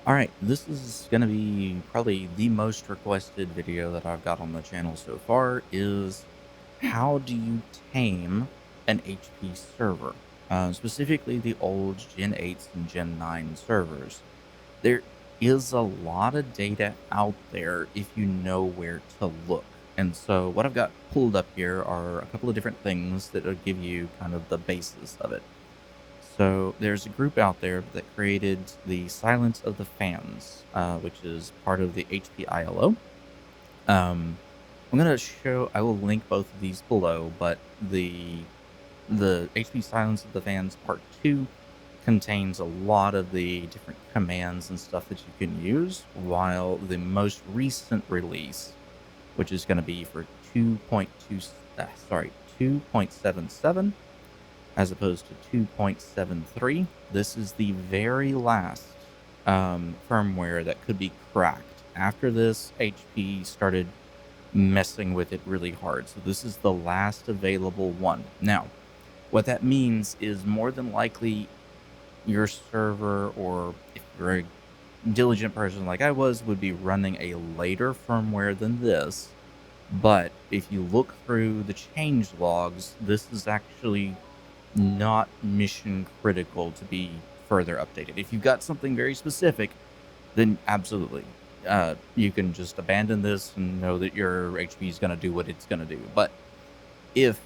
All right, this is going to be probably the most requested video that I've got on the channel so far is how do you tame an HP server? Specifically the old Gen 8s and Gen 9 servers. There is a lot of data out there if you know where to look. And so what I've got pulled up here are a couple of different things that will give you kind of the basis of it. So there's a group out there that created the Silence of the Fans, which is part of the HP ILO. I'm gonna show. I will link both of these below, but the HP Silence of the Fans Part 2 contains a lot of the different commands and stuff that you can use, while the most recent release, which is going to be for 2.77 as opposed to 2.73. This is the very last firmware that could be cracked. After this, HP started messing with it really hard. So this is the last available one. Now, what that means is more than likely your server, or if you're a diligent person like I was, would be running a later firmware than this. But if you look through the change logs, this is actually not mission critical to be further updated. If you've got something very specific, then absolutely. You can just abandon this and know that your HP is going to do what it's going to do. But if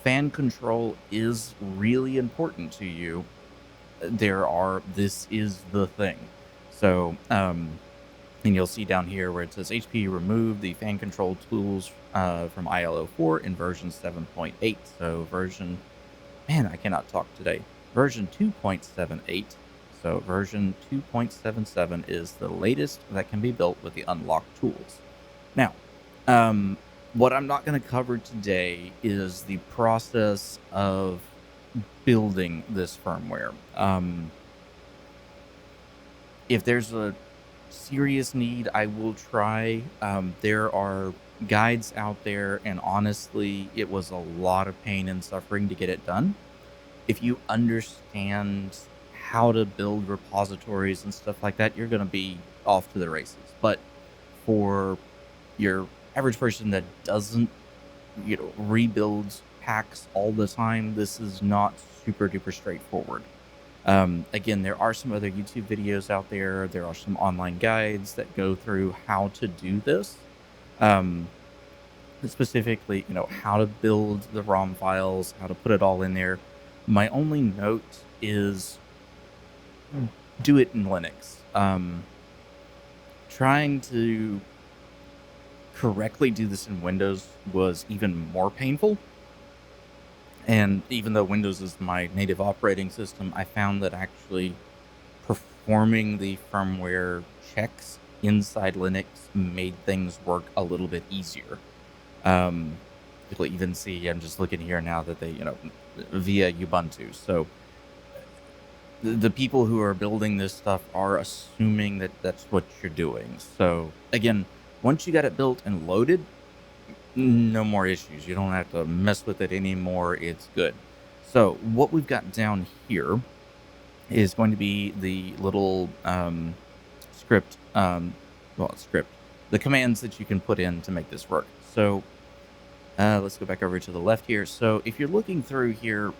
fan control is really important to you, this is the thing. So, and you'll see down here where it says HP removed the fan control tools from ILO4 in version 7.8. So man, I cannot talk today. Version 2.78. So version 2.77 is the latest that can be built with the unlocked tools. Now, what I'm not going to cover today is the process of building this firmware. If there's a serious need, I will try. There are guides out there, and honestly, it was a lot of pain and suffering to get it done. If you understand how to build repositories and stuff like that, you're going to be off to the races. But for your average person that doesn't, rebuilds packs all the time, this is not super duper straightforward. Again, there are some other YouTube videos out there. There are some online guides that go through how to do this. Specifically, how to build the ROM files, how to put it all in there. My only note is do it in Linux. Trying to correctly do this in Windows was even more painful. And even though Windows is my native operating system, I found that actually performing the firmware checks inside Linux made things work a little bit easier. You'll even see, I'm just looking here now that they, via Ubuntu. So the people who are building this stuff are assuming that that's what you're doing. So again, once you got it built and loaded, no more issues. You don't have to mess with it anymore. It's good. So what we've got down here is going to be the little script, the commands that you can put in to make this work. So let's go back over to the left here. So if you're looking through here,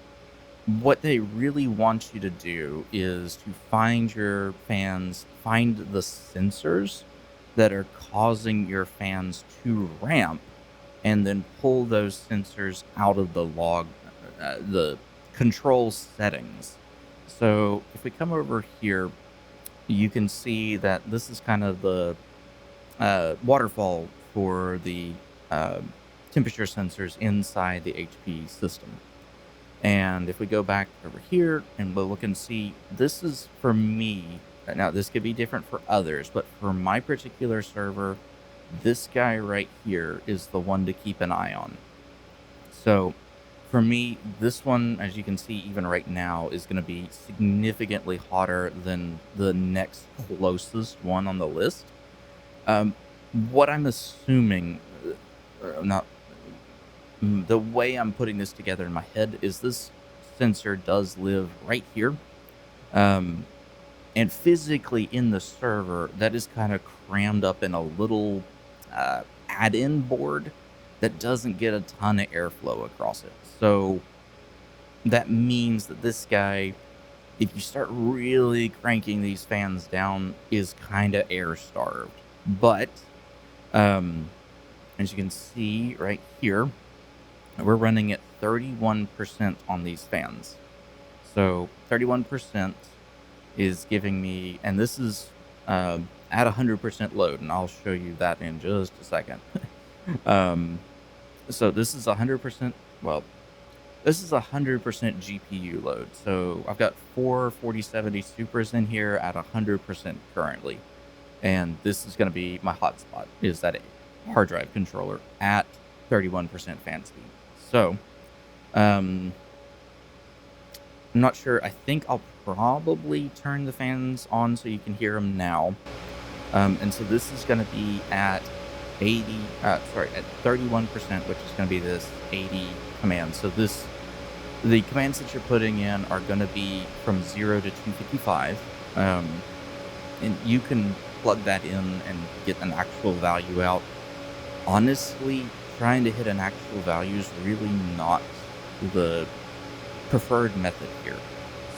what they really want you to do is to find your fans, find the sensors that are causing your fans to ramp, and then pull those sensors out of the log, the control settings. So if we come over here, you can see that this is kind of the waterfall for the temperature sensors inside the HP system. And if we go back over here and we'll look and see, this is for me. Now, this could be different for others, but for my particular server, this guy right here is the one to keep an eye on. So for me, this one, as you can see, even right now, is going to be significantly hotter than the next closest one on the list. What I'm assuming, the way I'm putting this together in my head is this sensor does live right here. And physically in the server, that is kind of crammed up in a little add-in board that doesn't get a ton of airflow across it. So that means that this guy, if you start really cranking these fans down, is kind of air starved. But as you can see right here, we're running at 31% on these fans. So 31% is giving me, and this is at 100% load, and I'll show you that in just a second. So this is 100%, well, this is 100% GPU load. So I've got 4 4070 Supers in here at 100% currently. And this is going to be my hotspot, is that a hard drive controller at 31% fan speed. So, I'm not sure. I think I'll probably turn the fans on so you can hear them now. And so this is going to be at at 31%, which is going to be this 80 command. So the commands that you're putting in are going to be from 0 to 255. And you can plug that in and get an actual value out. Honestly, trying to hit an actual value is really not the preferred method here.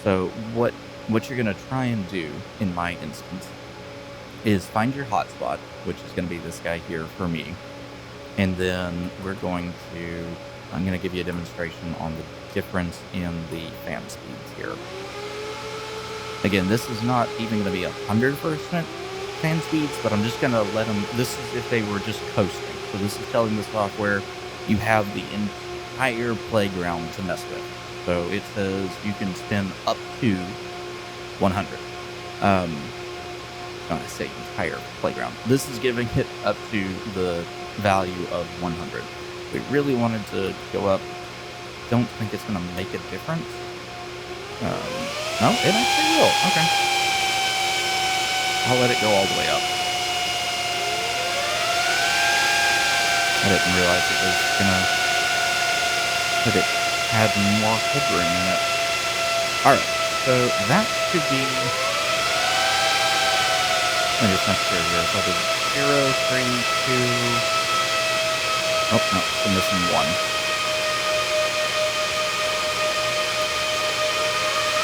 So what you're going to try and do in my instance is find your hotspot, which is going to be this guy here for me. And then I'm going to give you a demonstration on the difference in the fan speeds here. Again, this is not even going to be 100% fan speeds, but I'm just going to let them, this is if they were just coasting. So this is telling the software you have the entire playground to mess with. So it says you can spin up to 100. I say entire playground. This is giving it up to the value of 100. We really wanted to go up. Don't think it's going to make a difference. No, it actually will. Okay. I'll let it go all the way up. I didn't realize it was gonna, that it had more headroom in it. Alright, so that should be, let me just make sure here. So I did 0, 3, 2, oh, no, I'm missing 1.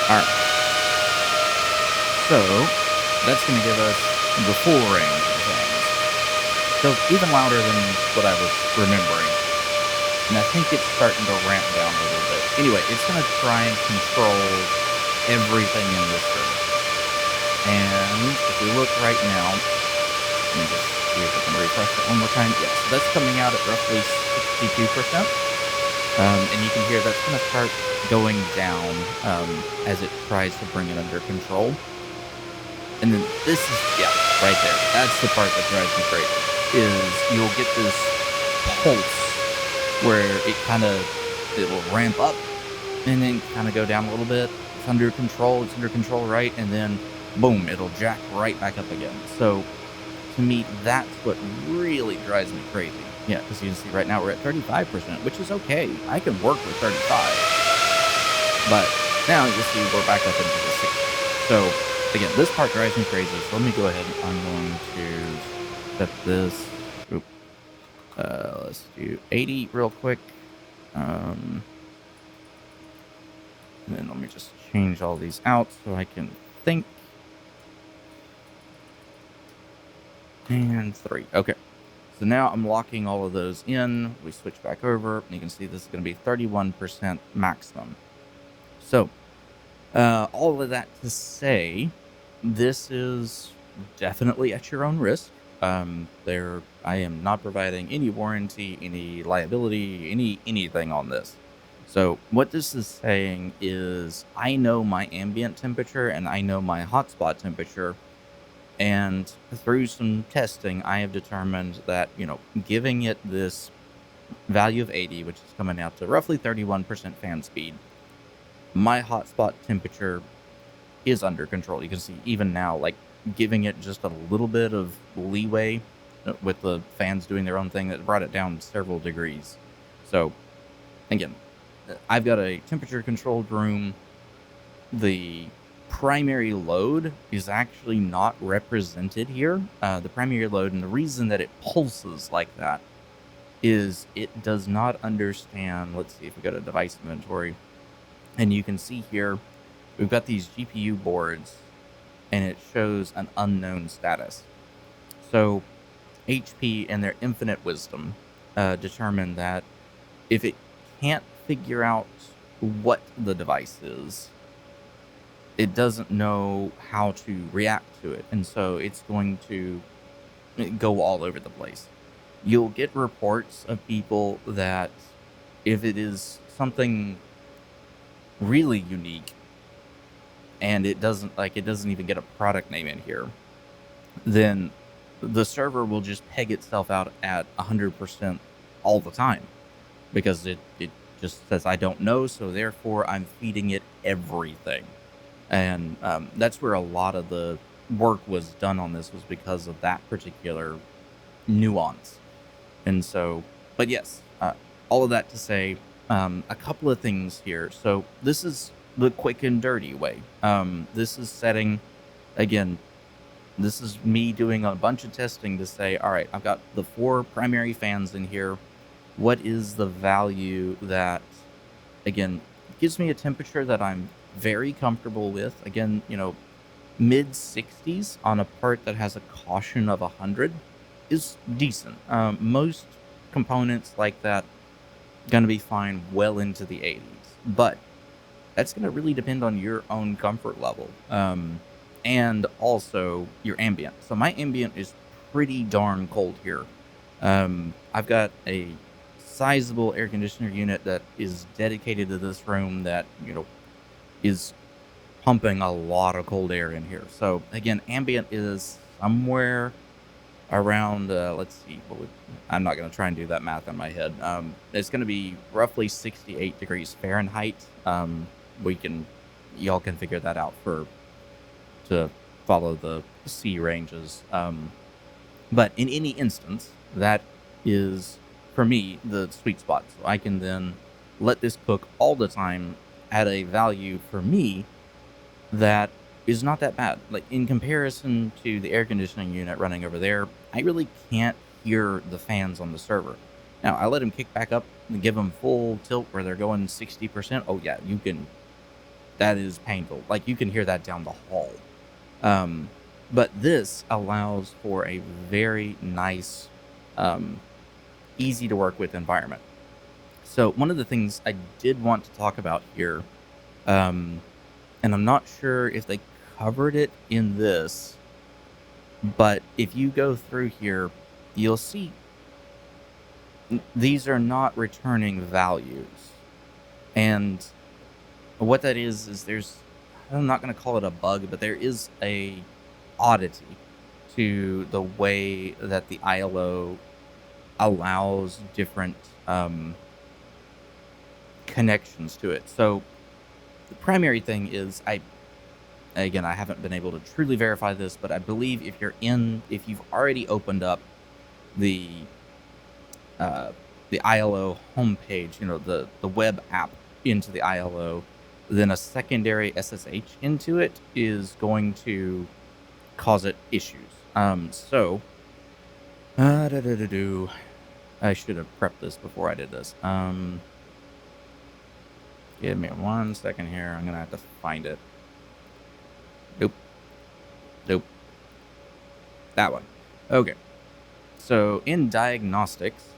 Alright. So, that's going to give us the full range of things. So, even louder than what I was remembering. And I think it's starting to ramp down a little bit. Anyway, it's going to try and control everything in this room. And if we look right now, let me just see if I can refresh it one more time. Yes, that's coming out at roughly 62%. And you can hear that's going to start going down as it tries to bring it under control. And then this is, yeah, right there. That's the part that drives me crazy, is you'll get this pulse where it'll ramp up and then kind of go down a little bit. It's under control, right? And then, boom, it'll jack right back up again. So, to me, that's what really drives me crazy. Yeah, because you can see right now we're at 35%, which is okay. I can work with 35. But now you see we're back up into the 60. So, again, this part drives me crazy. So let me go ahead. I'm going to set this. Let's do 80 real quick. And then let me just change all these out so I can think. And 3. Okay. So now I'm locking all of those in. We switch back over. And you can see this is going to be 31% maximum. So, all of that to say, this is definitely at your own risk. I am not providing any warranty, any liability, anything on this. So what this is saying is I know my ambient temperature and I know my hotspot temperature. And through some testing, I have determined that, giving it this value of 80, which is coming out to roughly 31% fan speed, my hotspot temperature is under control. You can see even now, like giving it just a little bit of leeway with the fans doing their own thing, that brought it down several degrees. So again, I've got a temperature controlled room. The primary load is actually not represented here. The primary load, and the reason that it pulses like that is it does not understand. Let's see if we go to device inventory, and you can see here we've got these GPU boards, and it shows an unknown status. So HP, in their infinite wisdom, determined that if it can't figure out what the device is, it doesn't know how to react to it, and so it's going to go all over the place. You'll get reports of people that if it is something really unique and it doesn't even get a product name in here, then the server will just peg itself out at 100% all the time, because it just says, I don't know, so therefore I'm feeding it everything. And that's where a lot of the work was done on this, was because of that particular nuance. And so, but yes, all of that to say, a couple of things here. So this is the quick and dirty way. This is setting, again, this is me doing a bunch of testing to say, all right, I've got the 4 primary fans in here. What is the value that, again, gives me a temperature that I'm very comfortable with? Again, mid 60s on a part that has a caution of 100 is decent. Most components like that going to be fine well into the 80s, but that's going to really depend on your own comfort level, and also your ambient. So my ambient is pretty darn cold here. I've got a sizable air conditioner unit that is dedicated to this room that is pumping a lot of cold air in here. So again, ambient is somewhere around, let's see, I'm not going to try and do that math in my head. It's going to be roughly 68 degrees Fahrenheit. Y'all can figure that out to follow the C ranges. But in any instance, that is, for me, the sweet spot. So I can then let this cook all the time at a value for me that is not that bad. Like, in comparison to the air conditioning unit running over there, I really can't hear the fans on the server. Now, I let them kick back up and give them full tilt where they're going 60%. Oh yeah, that is painful. Like, you can hear that down the hall. But this allows for a very nice, easy to work with environment. So one of the things I did want to talk about here, and I'm not sure if they covered it in this, but if you go through here, you'll see these are not returning values. And what that is I'm not going to call it a bug, but there is a oddity to the way that the ILO allows different connections to it. So the primary thing is, I haven't been able to truly verify this, but I believe if you've already opened up the ILO homepage, the web app into the ILO, then a secondary SSH into it is going to cause it issues. I should have prepped this before I did this. Give me 1 second here. I'm gonna have to find it. Nope. That one. Okay. So in diagnostics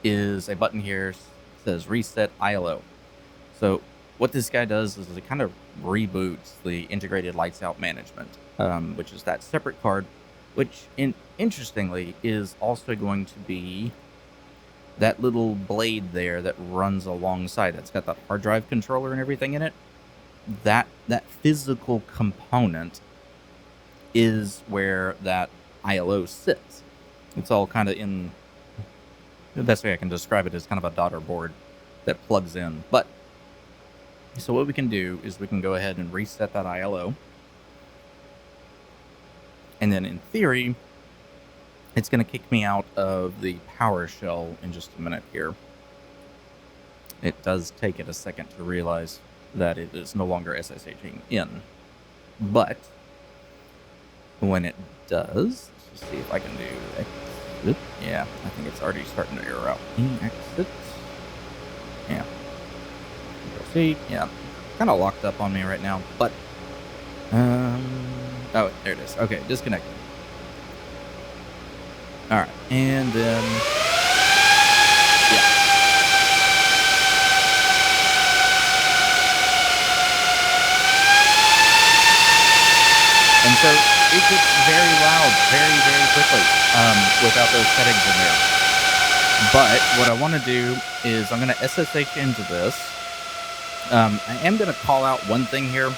is a button here that says reset ILO. So what this guy does is it kind of reboots the integrated lights out management, which is that separate card, which interestingly is also going to be that little blade there that runs alongside it. It's got that hard drive controller and everything in it. That physical component is where that ILO sits. It's all kind of in, the best way I can describe it is kind of a daughter board that plugs in. But so what we can do is we can go ahead and reset that ILO. And then in theory, it's going to kick me out of the PowerShell in just a minute here. It does take it a second to realize that it is no longer SSHing in. But when it does, let's just see if I can do exit. Yeah, I think it's already starting to error out. Exit. Yeah. See, yeah, kind of locked up on me right now, but oh, there it is. Okay, disconnected. All right, and then yeah. And so it gets very loud very, very quickly without those settings in there. But what I want to do is I'm going to SSH into this. I am going to call out one thing here.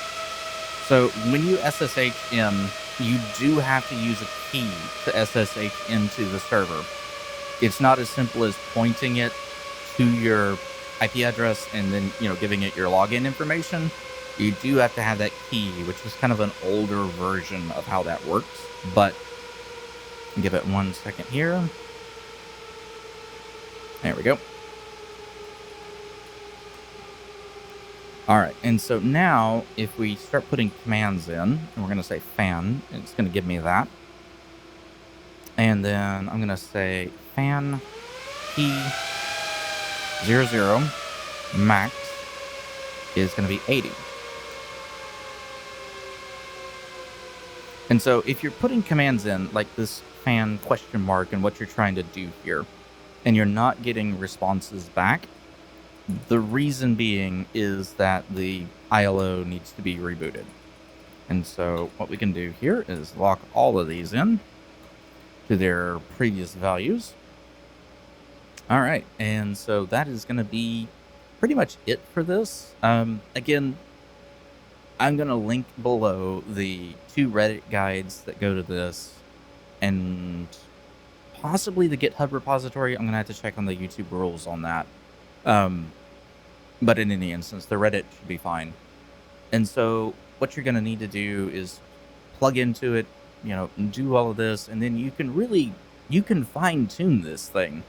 So when you SSH in, you do have to use a key to SSH into the server. It's not as simple as pointing it to your IP address and then, giving it your login information. You do have to have that key, which is kind of an older version of how that works. But give it 1 second here. There we go. All right, and so now if we start putting commands in, and we're going to say fan, it's going to give me that. And then I'm going to say fan P00 max is going to be 80. And so if you're putting commands in, like this fan question mark and what you're trying to do here, and you're not getting responses back, the reason being is that the ILO needs to be rebooted. And so what we can do here is lock all of these in to their previous values. All right, and so that is going to be pretty much it for this. Again, I'm going to link below the 2 Reddit guides that go to this, and possibly the GitHub repository. I'm going to have to check on the YouTube rules on that. But in any instance, the Reddit should be fine. And so what you're going to need to do is plug into it, do all of this, and then you can fine-tune this thing.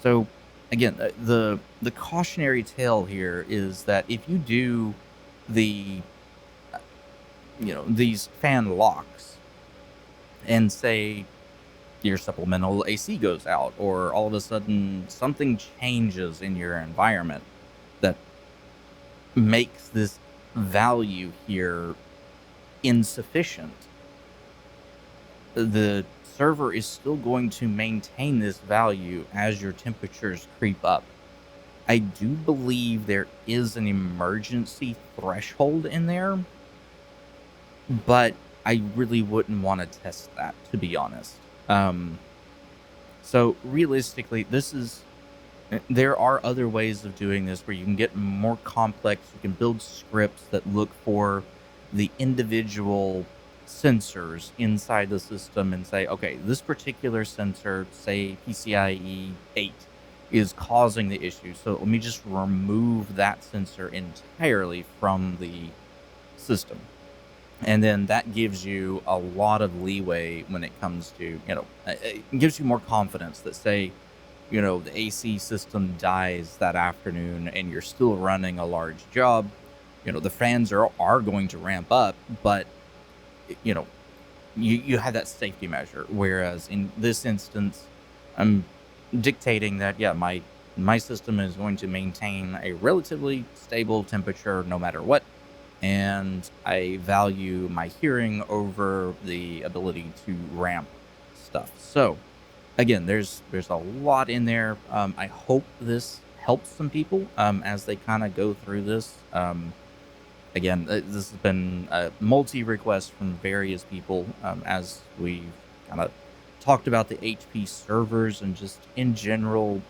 So again, the cautionary tale here is that if you do the these fan locks and say your supplemental AC goes out, or all of a sudden something changes in your environment that makes this value here insufficient, the server is still going to maintain this value as your temperatures creep up. I do believe there is an emergency threshold in there, but I really wouldn't want to test that, to be honest. So realistically, there are other ways of doing this where you can get more complex. You can build scripts that look for the individual sensors inside the system and say, okay, this particular sensor, say PCIe 8, is causing the issue. So let me just remove that sensor entirely from the system. And then that gives you a lot of leeway when it comes to, it gives you more confidence that, say, the AC system dies that afternoon and you're still running a large job, the fans are going to ramp up, but, you have that safety measure. Whereas in this instance, I'm dictating that, yeah, my system is going to maintain a relatively stable temperature no matter what. And I value my hearing over the ability to ramp stuff. So again, there's a lot in there. I hope this helps some people as they kind of go through this. Again, this has been a multi-request from various people as we kind of talked about the HP servers and just in general,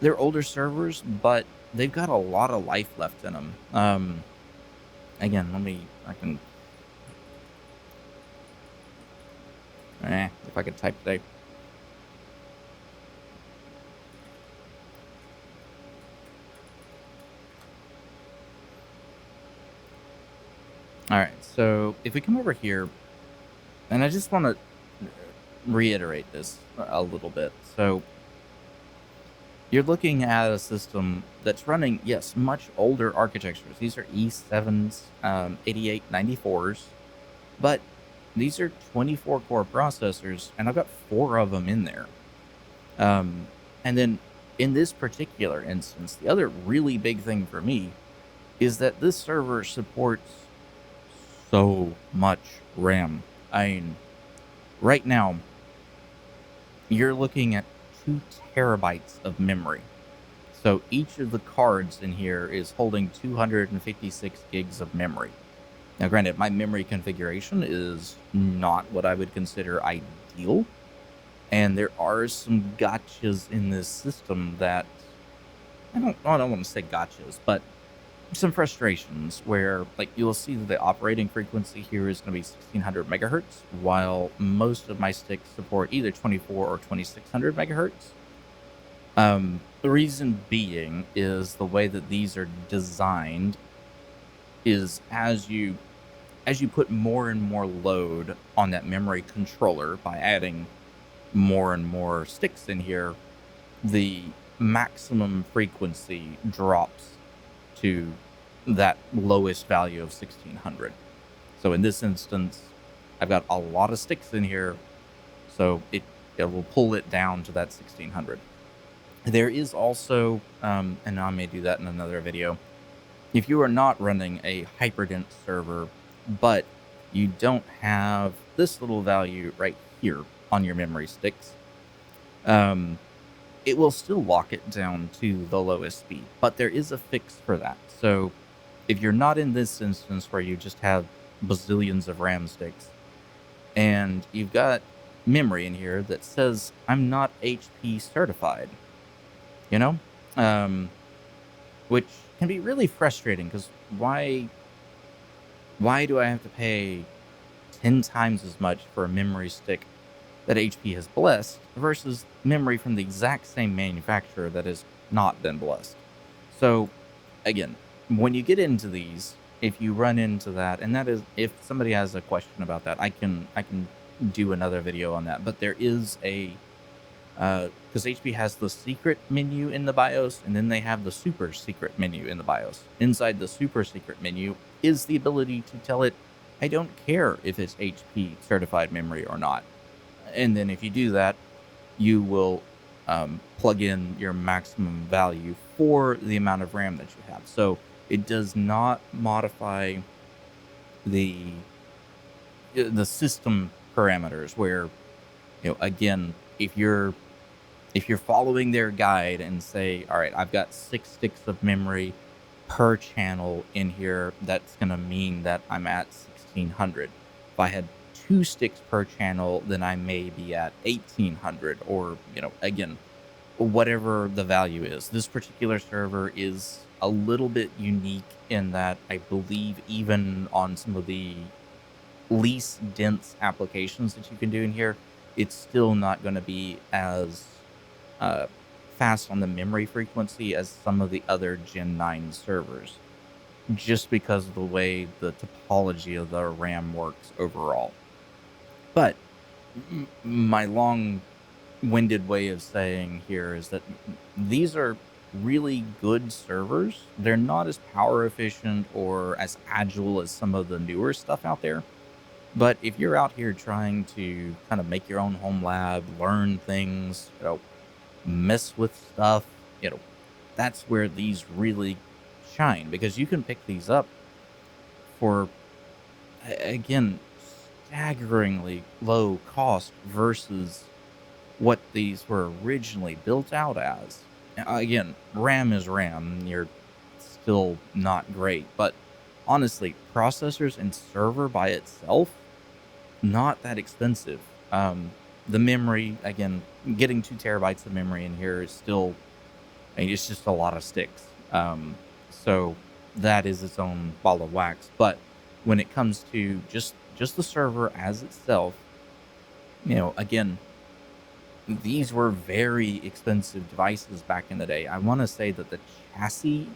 they're older servers, but they've got a lot of life left in them. Again, if I could type today. All right, so if we come over here, and I just want to reiterate this a little bit. So, you're looking at a system that's running, yes, much older architectures. These are E7s, 8894s, but these are 24 core processors, and I've got 4 of them in there. And then in this particular instance, the other really big thing for me is that this server supports so much RAM. I mean, right now, you're looking at 2 terabytes of memory. So each of the cards in here is holding 256 gigs of memory. Now, granted, my memory configuration is not what I would consider ideal, and there are some gotchas in this system that I don't want to say gotchas, but some frustrations where, like, you'll see that the operating frequency here is going to be 1600 megahertz, while most of my sticks support either 24 or 2600 megahertz. The reason being is the way that these are designed is as you put more and more load on that memory controller by adding more and more sticks in here, the maximum frequency drops to that lowest value of 1600. So in this instance, I've got a lot of sticks in here, so it will pull it down to that 1600. There is also, and I may do that in another video, if you are not running a hyperdense server, but you don't have this little value right here on your memory sticks, it will still lock it down to the lowest speed, but there is a fix for that. So if you're not in this instance where you just have bazillions of RAM sticks and you've got memory in here that says I'm not HP certified, you know, which can be really frustrating because why do I have to pay 10 times as much for a memory stick that HP has blessed versus memory from the exact same manufacturer that has not been blessed? So again, when you get into these, if you run into that, and that is, if somebody has a question about that, I can do another video on that. But there is a, because HP has the secret menu in the BIOS, and then they have the super secret menu in the BIOS. Inside the super secret menu is the ability to tell it, I don't care if it's HP certified memory or not. And then if you do that, you will plug in your maximum value for the amount of RAM that you have. So it does not modify the system parameters where, again, if you're following their guide and say, all right, I've got 6 sticks of memory per channel in here, that's going to mean that I'm at 1600. If I had 2 sticks per channel, then I may be at 1800, or, again, whatever the value is. This particular server is a little bit unique in that I believe even on some of the least dense applications that you can do in here, it's still not going to be as fast on the memory frequency as some of the other Gen 9 servers, just because of the way the topology of the RAM works overall. But my long-winded way of saying here is that these are really good servers. They're not as power efficient or as agile as some of the newer stuff out there. But if you're out here trying to kind of make your own home lab, learn things, mess with stuff, that's where these really shine, because you can pick these up for, again, staggeringly low cost versus what these were originally built out as. Again, RAM is RAM. You're still not great, but honestly, processors and server by itself, not that expensive. The memory, again, getting 2 terabytes of memory in here is still, it's just a lot of sticks. So that is its own ball of wax. But when it comes to just the server as itself, again, these were very expensive devices back in the day. I want to say that the chassis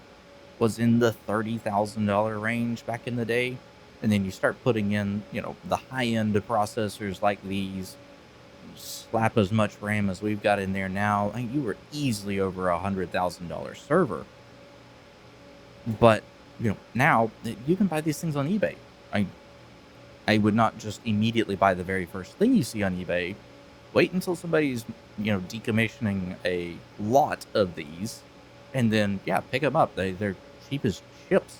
was in the $30,000 range back in the day. And then you start putting in, the high-end processors like these, slap as much RAM as we've got in there now, you were easily over $100,000 server. But now you can buy these things on eBay. I I would not just immediately buy the very first thing you see on eBay. Wait until somebody's decommissioning a lot of these, and then yeah, pick them up. They're cheap as chips.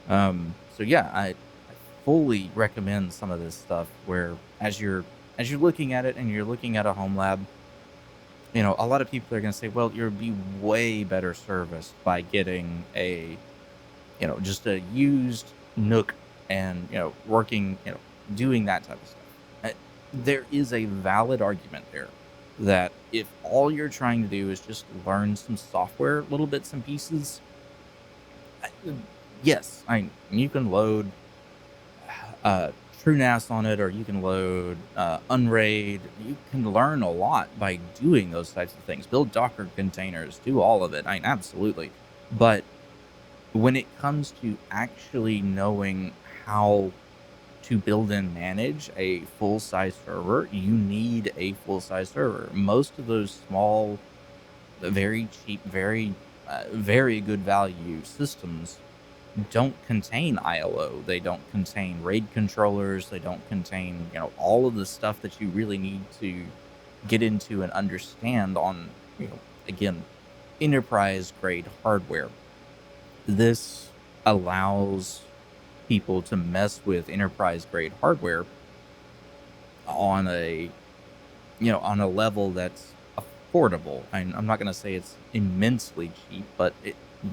So yeah, I fully recommend some of this stuff where as you're looking at it and you're looking at a home lab, a lot of people are going to say, well, you'll be way better serviced by getting a, just a used Nook and, working, doing that type of stuff. There is a valid argument there that if all you're trying to do is just learn some software, little bits and pieces, I- yes, you can load TrueNAS on it, or you can load Unraid. You can learn a lot by doing those types of things. Build Docker containers, do all of it. Absolutely. But when it comes to actually knowing how to build and manage a full-size server, you need a full-size server. Most of those small, very cheap, very good value systems don't contain ILO. They don't contain RAID controllers. They don't contain, all of the stuff that you really need to get into and understand on, again, enterprise grade hardware. This allows people to mess with enterprise grade hardware on a level that's affordable. I'm not going to say it's immensely cheap, but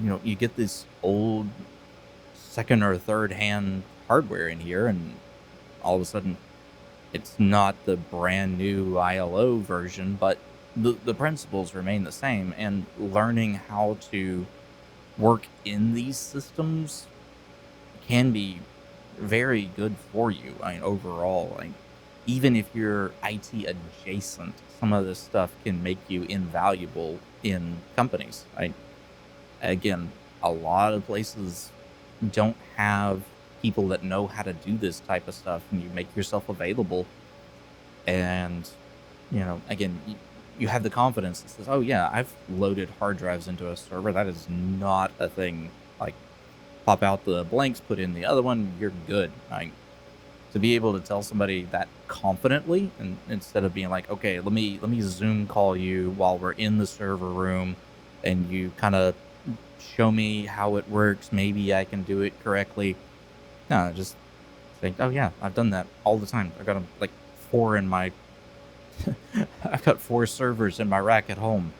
you get this old second or third hand hardware in here, and all of a sudden it's not the brand new ILO version, but the principles remain the same. And learning how to work in these systems can be very good for you. Overall, even if you're IT adjacent, some of this stuff can make you invaluable in companies. Again, a lot of places don't have people that know how to do this type of stuff, and you make yourself available. And again, you have the confidence that says, oh yeah, I've loaded hard drives into a server. That is not a thing. Like, pop out the blanks, put in the other one, you're good. To be able to tell somebody that confidently, and instead of being like, okay, let me Zoom call you while we're in the server room, and you kind of show me how it works, maybe I can do it correctly. No, just think, oh yeah, I've done that all the time. I got like 4 in my I've got 4 servers in my rack at home.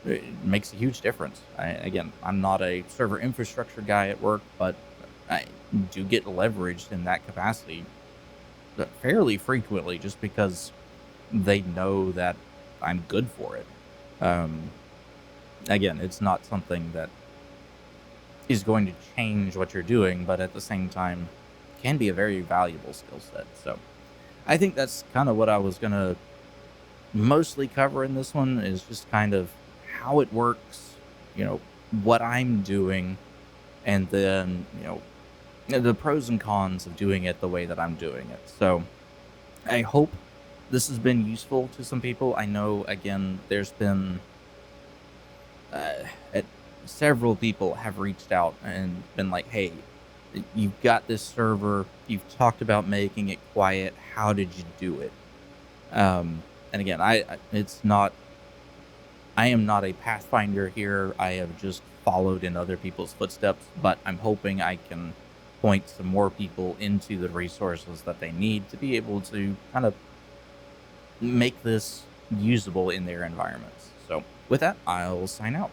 It makes a huge difference. Again, I'm not a server infrastructure guy at work, but I do get leveraged in that capacity fairly frequently, just because they know that I'm good for it. Again, it's not something that is going to change what you're doing, but at the same time can be a very valuable skill set. So I think that's kind of what I was going to mostly cover in this one, is just kind of how it works, what I'm doing, and then, the pros and cons of doing it the way that I'm doing it. So I hope this has been useful to some people. I know, again, there's been several people have reached out and been like, hey, you've got this server, you've talked about making it quiet, how did you do it? And again, I am not a pathfinder here. I have just followed in other people's footsteps, but I'm hoping I can point some more people into the resources that they need to be able to kind of make this usable in their environments. So with that, I'll sign out.